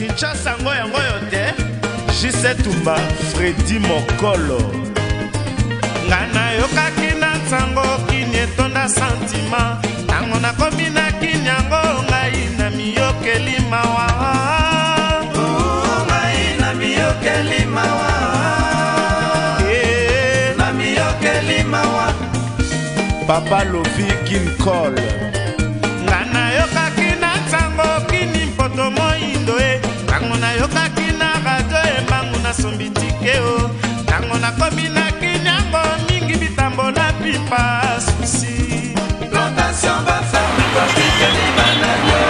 Kinshasa yango yote Jise Tumba Freddy Mokolo Ngana yokaki na ntango kini etonda sentima Tango na komi na kini yango ngai na miyokeli mawa Ngai na miyokeli mawa Na miyokeli mawa Papa Lovi King Cole Ngana yokaki na ntango kini mpoto moindo Tango na yokaki na radio embangu na sombitike o Tango na komi na kini yango mingi bitambola pipa susi Plantation va ferme kwa kikeli bananyo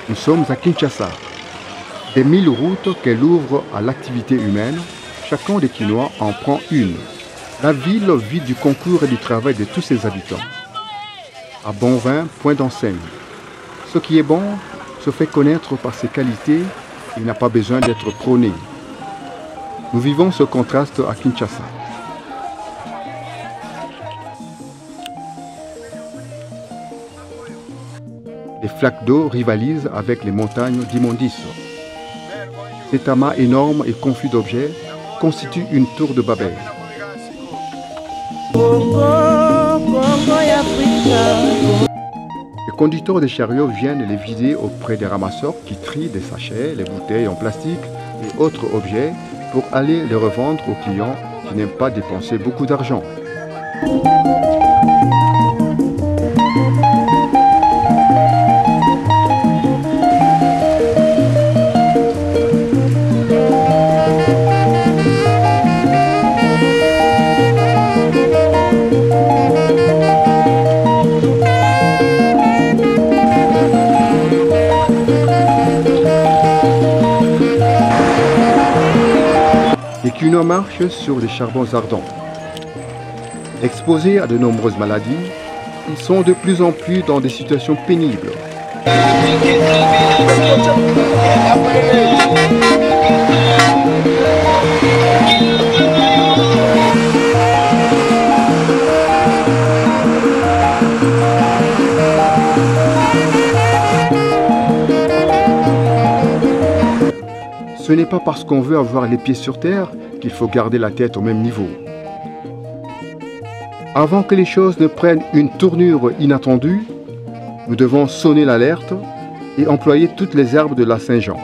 Nous sommes à Kinshasa. Des 1000 routes qu'elle ouvre à l'activité humaine, chacun des Kinois en prend une. La ville vit du concours et du travail de tous ses habitants. À bon vin, point d'enseigne. Ce qui est bon se fait connaître par ses qualités, il n'a pas besoin d'être prôné. Nous vivons ce contraste à Kinshasa. Les flaques d'eau rivalisent avec les montagnes d'immondices. Cet amas énorme et confus d'objets constitue une tour de Babel. Les conducteurs des chariots viennent les vider auprès des ramasseurs qui trient des sachets, les bouteilles en plastique et autres objets pour aller les revendre aux clients qui n'aiment pas dépenser beaucoup d'argent. Les Kinois marchent sur des charbons ardents. Exposés à de nombreuses maladies, ils sont de plus en plus dans des situations pénibles. Ce n'est pas parce qu'on veut avoir les pieds sur terre qu'il faut garder la tête au même niveau. Avant que les choses ne prennent une tournure inattendue, nous devons sonner l'alerte et employer toutes les herbes de la Saint-Jean.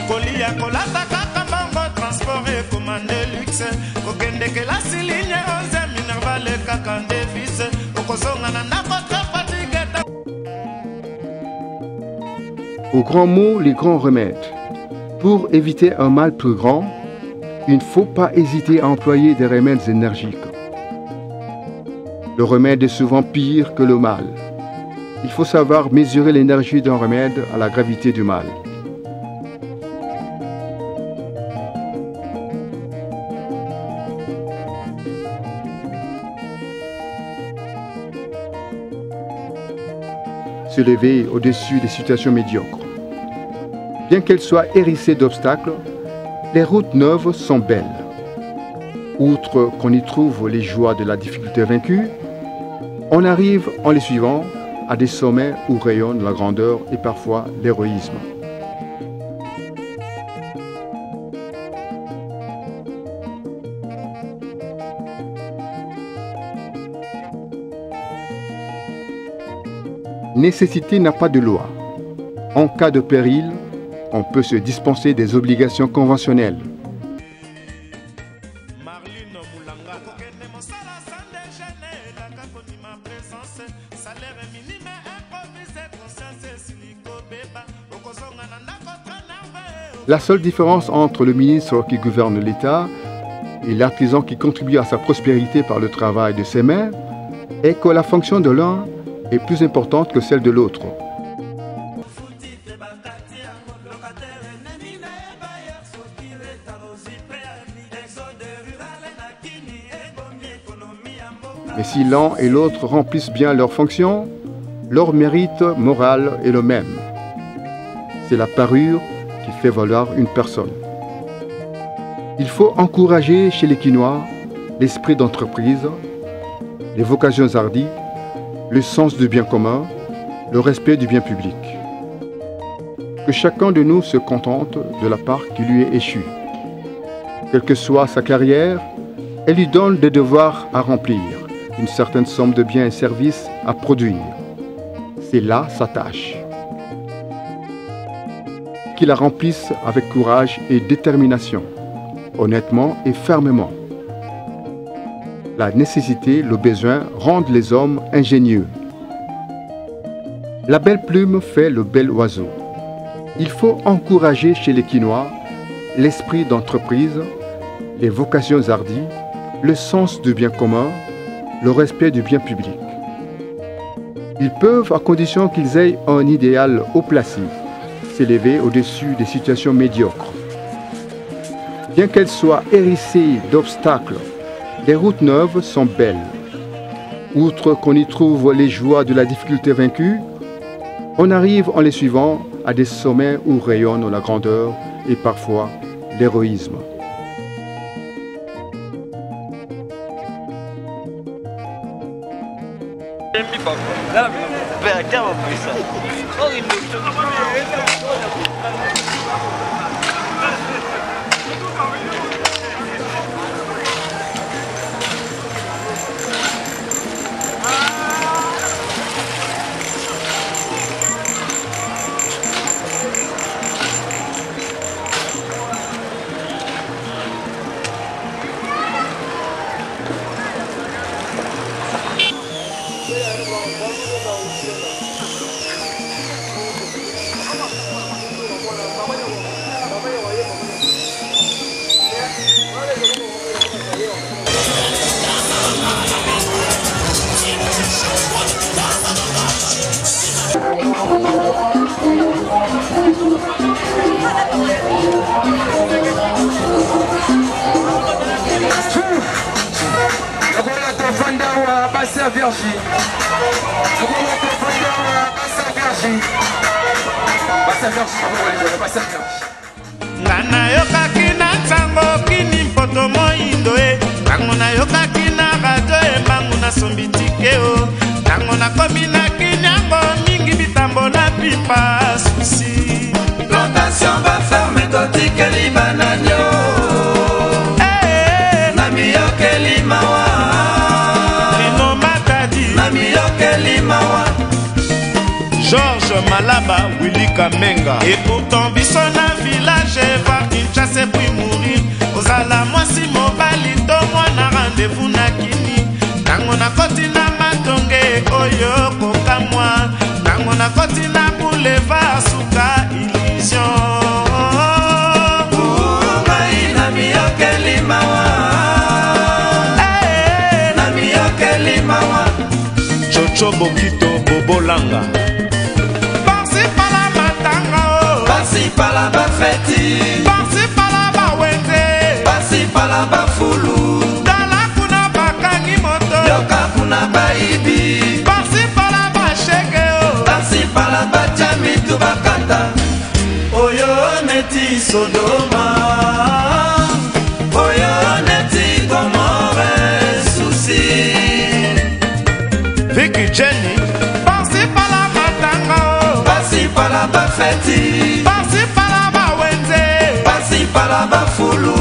Kolia kolata kaka bango transport et commande luxe kokende ke la ligne 11 Minerval kaka Davis okozonga na nakota fatigeta. Aux grands mots, les grands remèdes. Pour éviter un mal plus grand, il ne faut pas hésiter à employer des remèdes énergiques. Le remède est souvent pire que le mal. Il faut savoir mesurer l'énergie d'un remède à la gravité du mal. Se lever au-dessus des situations médiocres. Bien qu'elles soient hérissées d'obstacles, les routes neuves sont belles. Outre qu'on y trouve les joies de la difficulté vaincue, on arrive en les suivant à des sommets où rayonne la grandeur et parfois l'héroïsme. Nécessité n'a pas de loi. En cas de péril, on peut se dispenser des obligations conventionnelles. La seule différence entre le ministre qui gouverne l'État et l'artisan qui contribue à sa prospérité par le travail de ses mains est que la fonction de l'un est plus importante que celle de l'autre. Mais si l'un et l'autre remplissent bien leurs fonctions, leur mérite moral est le même. C'est la parure qui fait valoir une personne. Il faut encourager chez les Quinois l'esprit d'entreprise, les vocations hardies, le sens du bien commun, le respect du bien public. Que chacun de nous se contente de la part qui lui est échue. Quelle que soit sa carrière, elle lui donne des devoirs à remplir, une certaine somme de biens et services à produire. C'est là sa tâche. Qu'il la remplisse avec courage et détermination, honnêtement et fermement. La nécessité, le besoin rendent les hommes ingénieux. La belle plume fait le bel oiseau. Il faut encourager chez les Quinois l'esprit d'entreprise, les vocations hardies, le sens du bien commun, le respect du bien public. Ils peuvent, à condition qu'ils aient un idéal haut placé, s'élever au-dessus des situations médiocres. Bien qu'elles soient hérissées d'obstacles, les routes neuves sont belles. Outre qu'on y trouve les joies de la difficulté vaincue, on arrive en les suivant à des sommets où rayonne la grandeur et parfois l'héroïsme. Ngana yokaki na tango kini mpoto moindo e tango na yokaki na radio e bangu na sombitike o tango na komi na kinyango mingi bitambo na pipa susi plantation va ferme totike libananyo na miyoke limawa Rino Matadi na miyoke limawa Georges Malaba, Willy Kamenga. Et pourtant, Bissona village, voir Kinshasa puis mourir. Ozala mwasi mobali, to mwana rendez-vous na kini. Tango na koti na matonge, oyo kokamwa. Tango na koti na boulevard, suka illusion. Mai na miyoke limawa. Na miyoke limawa. Bolanga. Parsi pala matanga o. Parsi pala bafeti. Parsi pala bawenze. Parsi pala bafulu. Dala kuna bakangi moto. Yoka kuna baibi. Parsi pala bashege o. Parsi pala bajami tu bakata. Oyo neti Sodoma. Oyo neti Gomorre souci. Vicky Jenny. Parsi pala matanga o. Parsi pala bafeti. Parsi pala bawenze. Parsi pala bafulu.